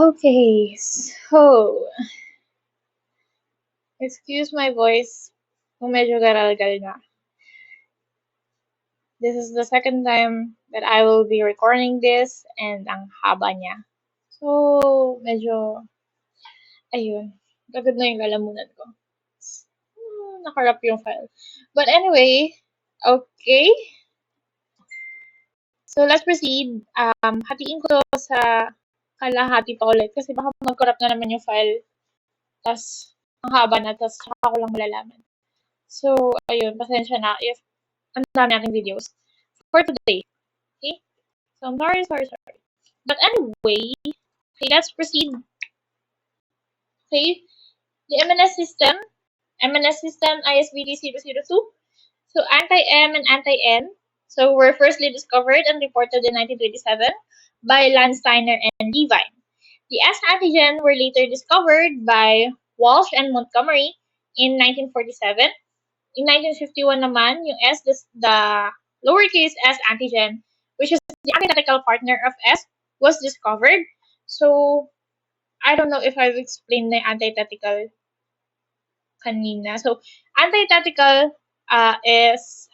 Okay, so excuse my voice kung medyo garal-gal na. This is the second time that I will be recording this and ang haba niya. So, medyo, ayun, pagod na yung lalamunan ko. Nakarap yung file. But anyway, okay. So, let's proceed. Hatiin ko to sa kalahati pa ulit kasi baka mag-corrupt na naman yung file. Tas, ang haba na, tas saka ko lang malalaman. So, ayun, pasensya na if ang dami nating videos for today. Okay? So, I'm sorry. But anyway, okay, let's proceed. Okay? The MNS system ISBT 002. So, anti-M and anti-N. So, were firstly discovered and reported in 1927 by Landsteiner and Levine. The S antigen were later discovered by Walsh and Montgomery in 1947. In 1951 naman, yung S, the lowercase s antigen, which is the antithetical partner of S, was discovered. So, I don't know if I've explained the antithetical kanina. So, antithetical is,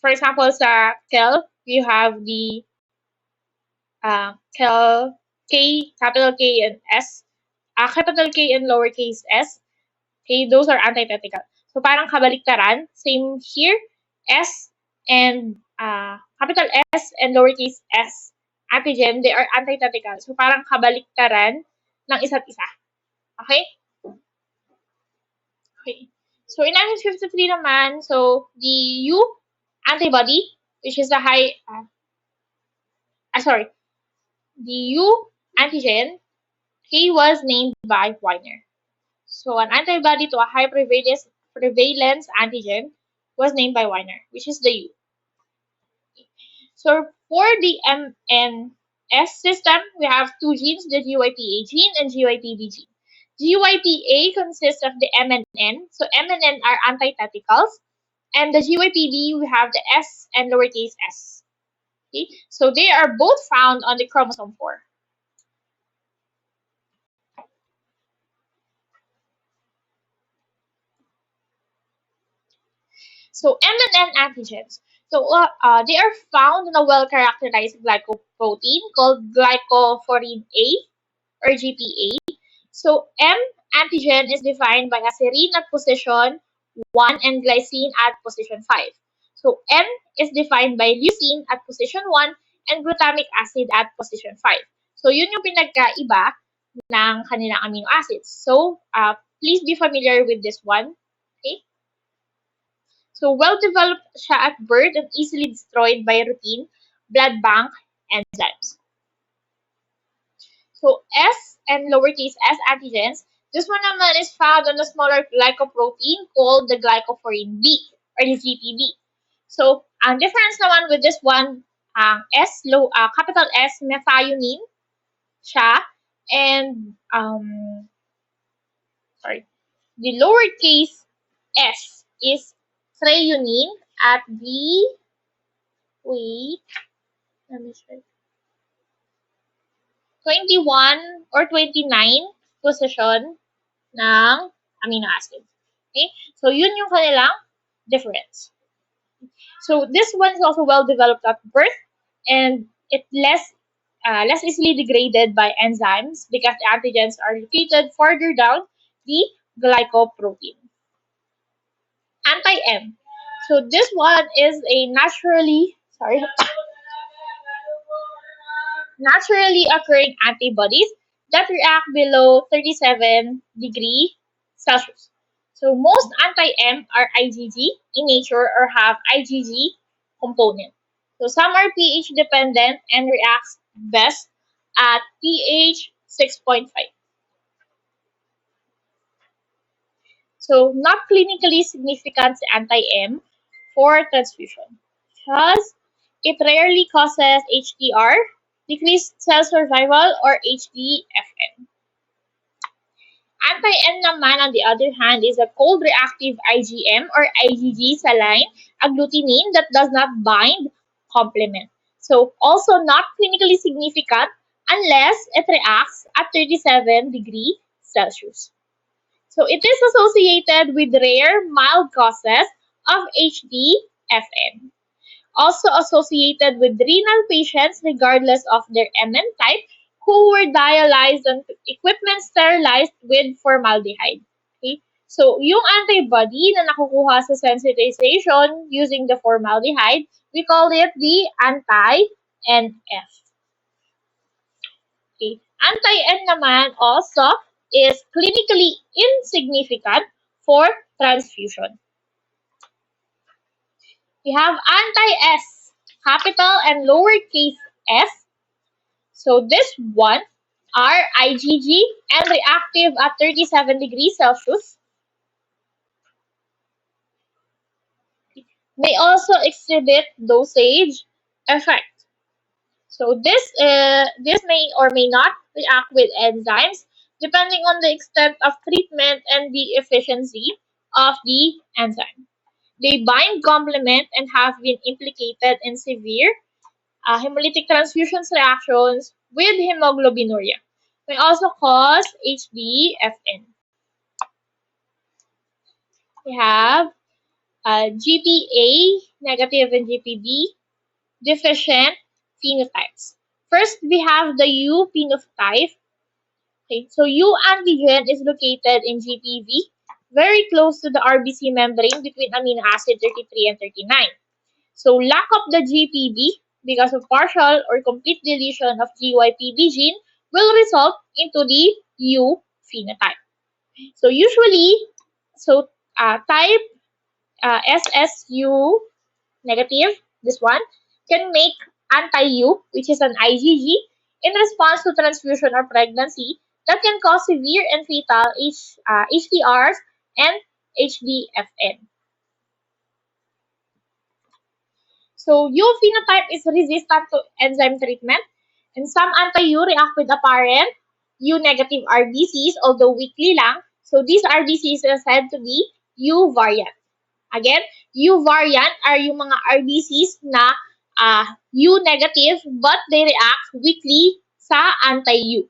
for example, sa kel, you have the kel, K, capital K and S, capital K and lowercase s. Okay, those are antithetical. So, parang kabaliktaran. Same here. S and capital S and lowercase s antigen, they are antithetical. So, parang kabaliktaran ng isa't isa. Okay? Okay. So, in 1953 naman, so, the U antibody, which is the the U antigen, he was named by Weiner. So, an antibody to a high prevalence antigen was named by Weiner, which is the U. So, for the MNS system, we have two genes, the GYPA gene and GYPB gene. GYPA consists of the M and N. So, M and N are antitheticals. And the GYPB, we have the S and lowercase s. Okay? So, they are both found on the chromosome 4. So, M and N antigens. So, they are found in a well-characterized glycoprotein called glycophorin A or GPA. So, M antigen is defined by a serine at position 1 and glycine at position 5. So, M is defined by leucine at position 1 and glutamic acid at position 5. So, yun yung pinagkaiba ng kanilang amino acids. So, please be familiar with this one. Okay? So, well-developed siya at birth and easily destroyed by routine blood bank enzymes. So, S and lowercase s antigens, this one naman is found on a smaller glycoprotein called the glycophorin B or the GPB. So, ang difference naman with this one, capital S methionine siya, and the lowercase s is threonine at the, let me check, 21 or 29 position ng amino acid. Okay? So, yun yung kanilang difference. So, this one is also well developed at birth and it less easily degraded by enzymes because the antigens are located further down the glycoprotein. Anti-M. So, this one is a naturally occurring antibodies that react below 37 degrees Celsius. So most anti-M are IgG in nature or have IgG component. So some are pH dependent and reacts best at pH 6.5. So not clinically significant anti-M for transfusion because it rarely causes HTR, decreased cell survival, or HDFN. Anti-N naman, on the other hand, is a cold reactive IgM or IgG saline agglutinin that does not bind complement. So, also not clinically significant unless it reacts at 37 degrees Celsius. So it is associated with rare mild causes of HDFN. Also associated with renal patients regardless of their MN type who were dialyzed on equipment sterilized with formaldehyde. Okay? So, yung antibody na nakukuha sa sensitization using the formaldehyde, we call it the anti-NF. Okay? Anti-N naman also is clinically insignificant for transfusion. We have anti-S, capital and lowercase s. So this one are IgG and reactive at 37 degrees Celsius. May also exhibit dosage effect. So this may or may not react with enzymes depending on the extent of treatment and the efficiency of the enzyme. They bind complement and have been implicated in severe hemolytic transfusions reactions with hemoglobinuria. May also cause HDFN. We have GPA negative and GPB deficient phenotypes. First, we have the U phenotype. Okay, so U antigen is located in GPV, very close to the RBC membrane between amino acid 33 and 39. So lack of the GPB because of partial or complete deletion of GYPB gene will result into the U phenotype. So usually, type SSU negative, this one, can make anti-U, which is an IgG, in response to transfusion or pregnancy that can cause severe and fatal HTRs and HDFN. So U phenotype is resistant to enzyme treatment, and some anti-U react with apparent U negative RBCs, although weakly lang. So these RBCs are said to be U variant. Again, U variant are yung mga RBCs na U negative but they react weakly sa anti-U.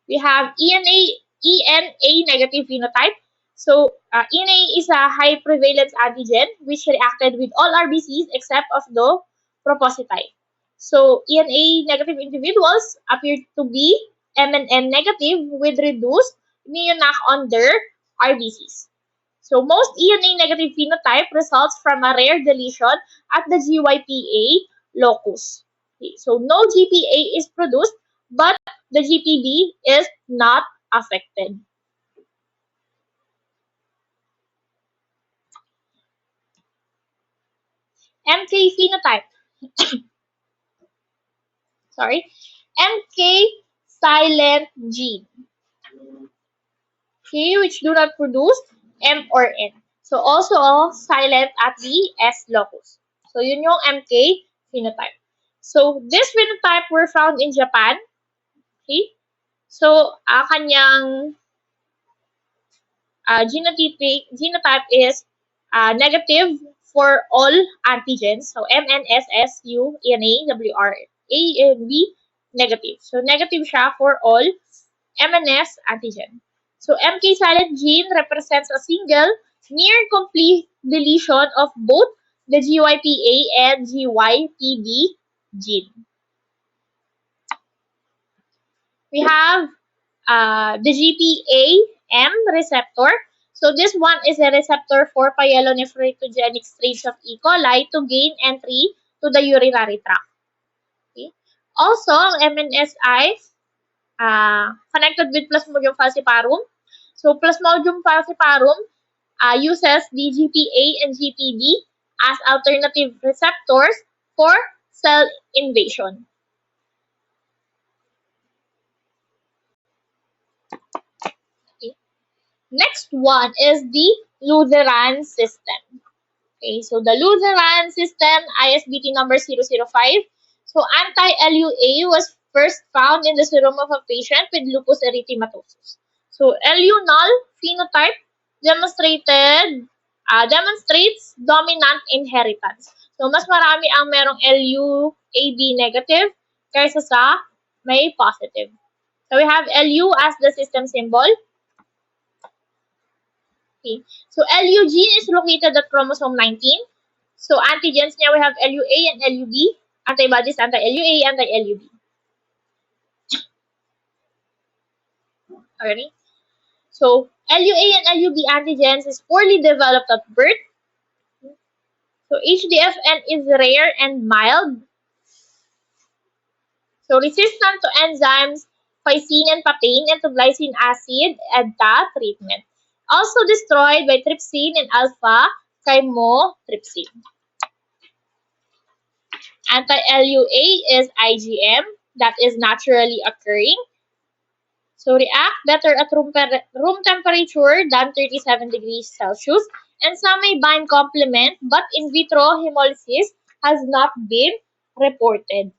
We have ENA negative phenotype. So, ENA is a high prevalence antigen which reacted with all RBCs except of the propocyte. So, ENA negative individuals appear to be MNN negative with reduced neonac on their RBCs. So, most ENA negative phenotype results from a rare deletion at the GYPA locus. Okay, so, no GPA is produced, but the GPB is not affected. MK phenotype. Sorry. MK silent gene. Okay, which do not produce M or N. So also silent at the S locus. So yun yung MK phenotype. So this phenotype were found in Japan. Okay? So kanyang genotype is negative for all antigens. So MNSSU, ENA, WR, A, and B, negative. So negative siya for all MNS antigen. So MK silent gene represents a single near complete deletion of both the GYPA and GYPB gene. We have the GPA-M receptor. So this one is a receptor for pyelonephritogenic strains of E. coli to gain entry to the urinary tract. Okay. Also, ang MNSI connected with Plasmodium falciparum. So Plasmodium falciparum uses the GPA and GPB as alternative receptors for cell invasion. Okay. Next one is the Lutheran system. Okay, so the Lutheran system, ISBT number 005. So anti-LUA was first found in the serum of a patient with lupus erythematosus. So LU null phenotype demonstrates dominant inheritance. So mas marami ang merong LUAB negative kaysa sa may positive. So we have Lu as the system symbol. Okay. So Lu gene is located at chromosome 19. So antigens niya we have Lua and Lub. Antibodies anti-Lua, anti-Lub. Okay. So Lua and Lub antigens is poorly developed at birth. So HDFN is rare and mild. So resistant to enzymes lysine and papain and to glycine acid EDTA treatment. Also destroyed by trypsin and alpha chymotrypsin. Anti-LUA is IgM that is naturally occurring. So react better at room temperature than 37 degrees Celsius. And some may bind complement, but in vitro hemolysis has not been reported.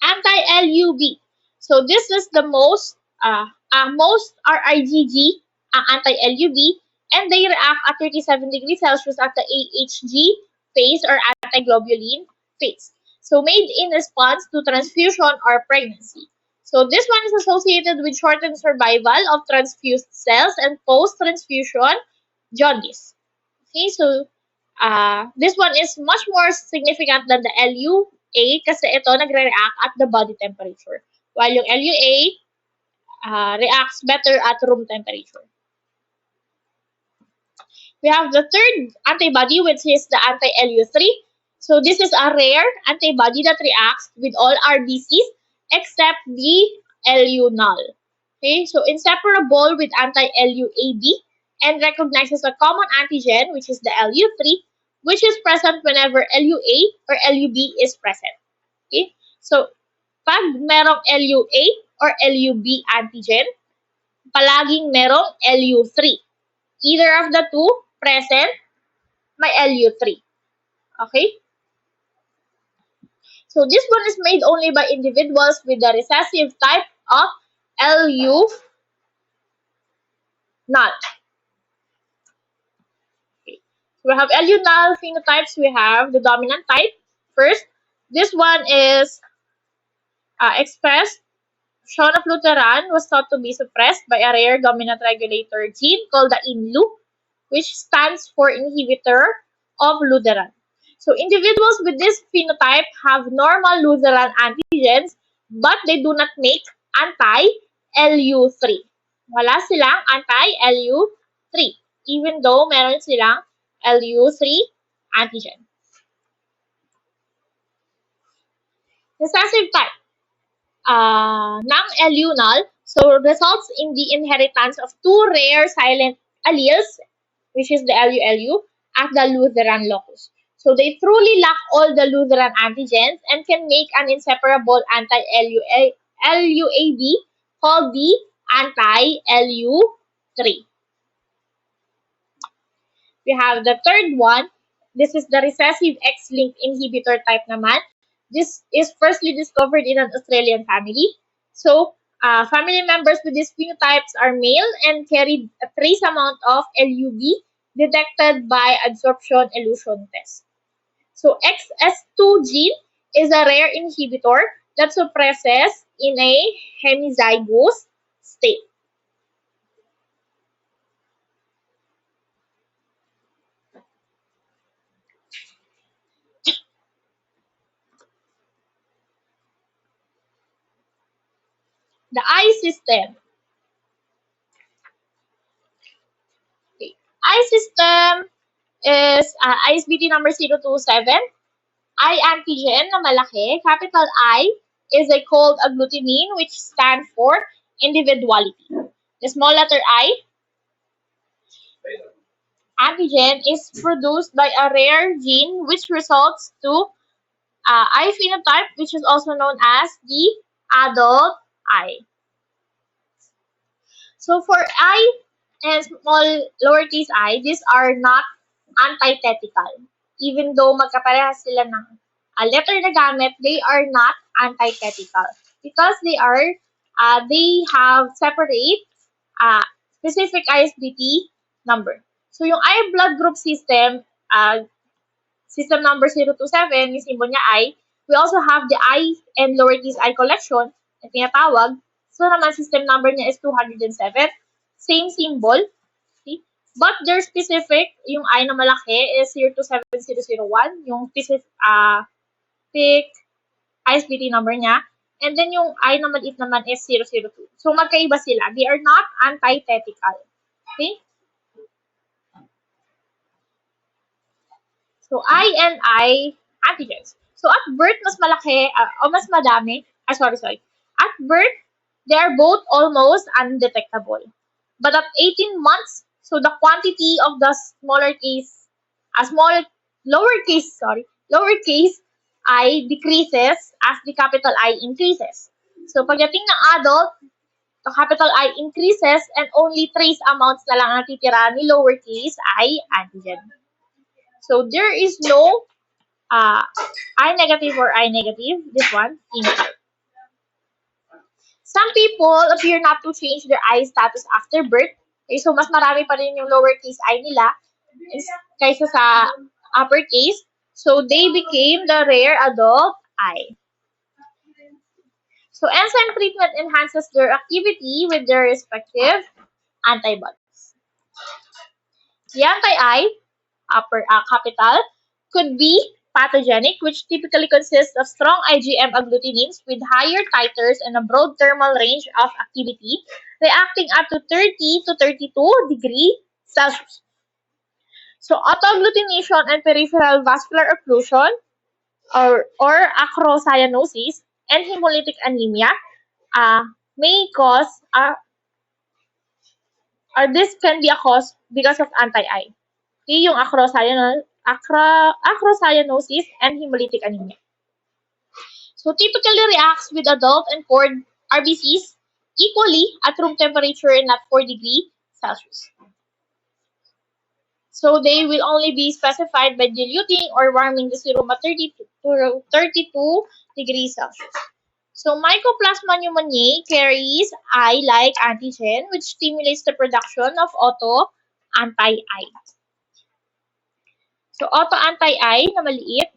Anti-LUB. So this is the most are IgG, anti-LUB, and they react at 37 degrees Celsius at the AHG phase or antiglobulin phase. So made in response to transfusion or pregnancy. So this one is associated with shortened survival of transfused cells and post-transfusion jaundice. Okay, so this one is much more significant than the LUA kasi ito nagre-react at the body temperature. While yung LUA reacts better at room temperature. We have the third antibody, which is the anti-LU3. So this is a rare antibody that reacts with all RBCs except the LU null. Okay, so inseparable with anti-LUAB and recognizes a common antigen, which is the LU3, which is present whenever LUA or LUB is present. Okay, so pag merong LUA or LUB antigen, palaging merong LU3. Either of the two present, may LU3. Okay? So this one is made only by individuals with the recessive type of LU null. Okay. So we have LU null phenotypes. We have the dominant type. First, this one is expressed. Shown of Lutheran was thought to be suppressed by a rare dominant regulator gene called the INLU, which stands for inhibitor of Lutheran. So individuals with this phenotype have normal Lutheran antigens, but they do not make anti-LU3. Wala silang anti-LU3, even though meron silang LU3 antigen. Recessive type ng LU null, so results in the inheritance of two rare silent alleles, which is the LU-LU, at the Lutheran locus. So they truly lack all the Lutheran antigens and can make an inseparable anti-LUAB called the anti-LU3. We have the third one. This is the recessive X-linked inhibitor type naman. This is firstly discovered in an Australian family. So, family members with these phenotypes are male and carried a trace amount of LUB detected by absorption elution test. So, XS2 gene is a rare inhibitor that suppresses in a hemizygous state. The I system. Okay. I system is ISBT number 027. I antigen na malaki, capital I, is a cold agglutinin which stands for individuality. The small letter I antigen is produced by a rare gene which results to I phenotype, which is also known as the adult I. So for I and small lowercase I, these are not antithetical. Even though magkaparehas sila ng letter na gamit, they are not antithetical because they have separate specific ISBT number. So yung I blood group system, system number 027, yung symbol niya I. We also have the I and lowercase I collection na tinatawag. So naman, system number niya is 207. Same symbol. Okay? But their specific, yung I na malaki is 027001, yung pick ISBT number niya. And then yung I na maliit naman is 002. So magkaiba sila. They are not antithetical. Okay? So I and I antigens. So at birth, mas malaki, o mas madami, sorry. At birth, they are both almost undetectable. But at 18 months, so the quantity of the lowercase I decreases as the capital I increases. So pagdating ng adult, the capital I increases and only trace amounts na lang natitira ni lowercase I antigen. So there is no I negative or I negative. This one, phenotype. Some people appear not to change their I status after birth. Okay, so mas marami pa rin yung lowercase I nila kaysa sa uppercase. So they became the rare adult I. So enzyme treatment enhances their activity with their respective antibodies. The anti-I, capital, could be pathogenic, which typically consists of strong IgM agglutinins with higher titers and a broad thermal range of activity, reacting up to 30 to 32 degrees Celsius. So autoagglutination and peripheral vascular occlusion or acrocyanosis and hemolytic anemia may cause or this can be a cause because of anti-I. Okay, yung acrocyanosis and hemolytic anemia. So typically reacts with adult and cord RBCs equally at room temperature and at 4 degrees Celsius. So they will only be specified by diluting or warming the serum at 32 degrees Celsius. So Mycoplasma pneumoniae carries I-like antigen which stimulates the production of auto-anti-I. So auto-anti-I na maliit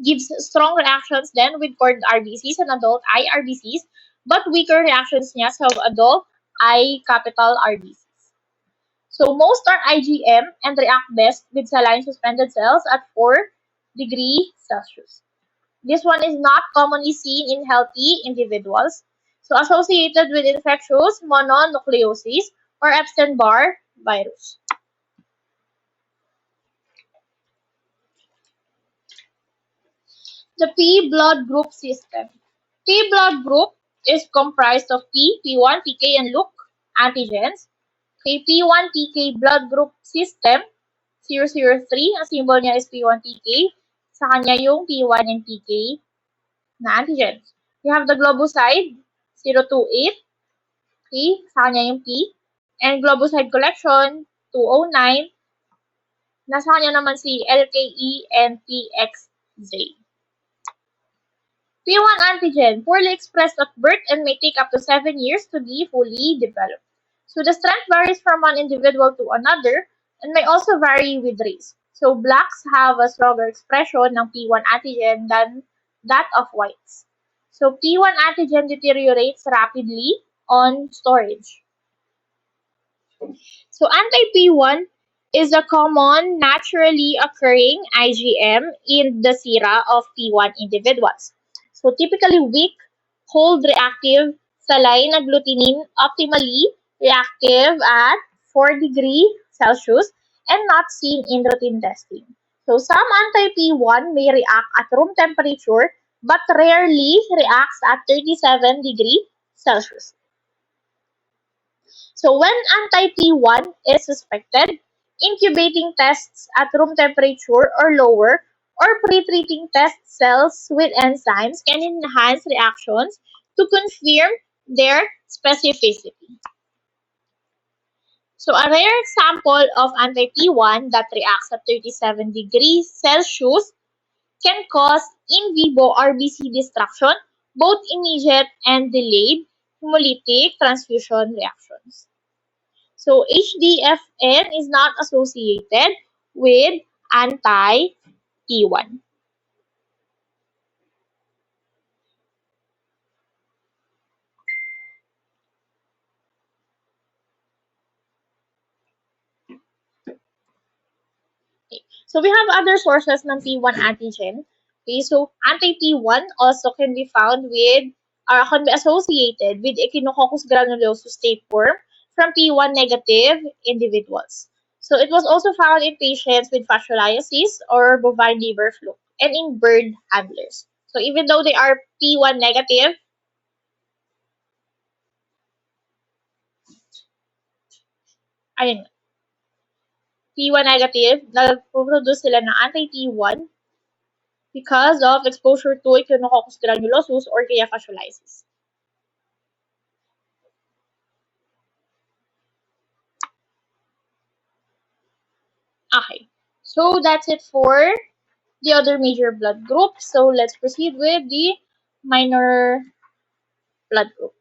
gives strong reactions then with cord RBCs and adult IRBCs, but weaker reactions niya sa adult I capital RBCs. So most are IgM and react best with saline suspended cells at 4 degrees Celsius. This one is not commonly seen in healthy individuals. So associated with infectious mononucleosis or Epstein-Barr virus. The P blood group system. P blood group is comprised of P, P1, PK, and Luc antigens. Okay, P1 PK blood group system 003, ang symbol niya is P1 PK. Sa kanya yung P1 and PK na antigens. We have the globoside 028. Okay, sa kanya yung P. And globoside collection 209. Nasa kanya naman si LKE and PXZ. P1 antigen, poorly expressed at birth and may take up to 7 years to be fully developed. So the strength varies from one individual to another and may also vary with race. So blacks have a stronger expression ng P1 antigen than that of whites. So P1 antigen deteriorates rapidly on storage. So anti-P1 is a common naturally occurring IgM in the sera of P1 individuals. So typically weak, cold reactive, saline agglutinin, optimally reactive at 4 degrees Celsius and not seen in routine testing. So some anti-P1 may react at room temperature but rarely reacts at 37 degrees Celsius. So when anti-P1 is suspected, incubating tests at room temperature or lower or pre-treating test cells with enzymes can enhance reactions to confirm their specificity. So a rare example of anti-P1 that reacts at 37 degrees Celsius can cause in vivo RBC destruction, both immediate and delayed hemolytic transfusion reactions. So HDFN is not associated with anti-P1. T1. Okay. So we have other sources ng T1 antigen. Okay, so anti-T1 also can be found with or can be associated with Echinococcus granulosus tapeworm from T1 negative individuals. So it was also found in patients with fascioliasis or bovine liver fluke and in bird handlers. So even though they are P1 negative, ayun, P1 negative, nagpo-produce sila ng anti-T1 because of exposure to Echinococcus granulosus or kaya fascioliasis. Okay. So that's it for the other major blood groups. So let's proceed with the minor blood group.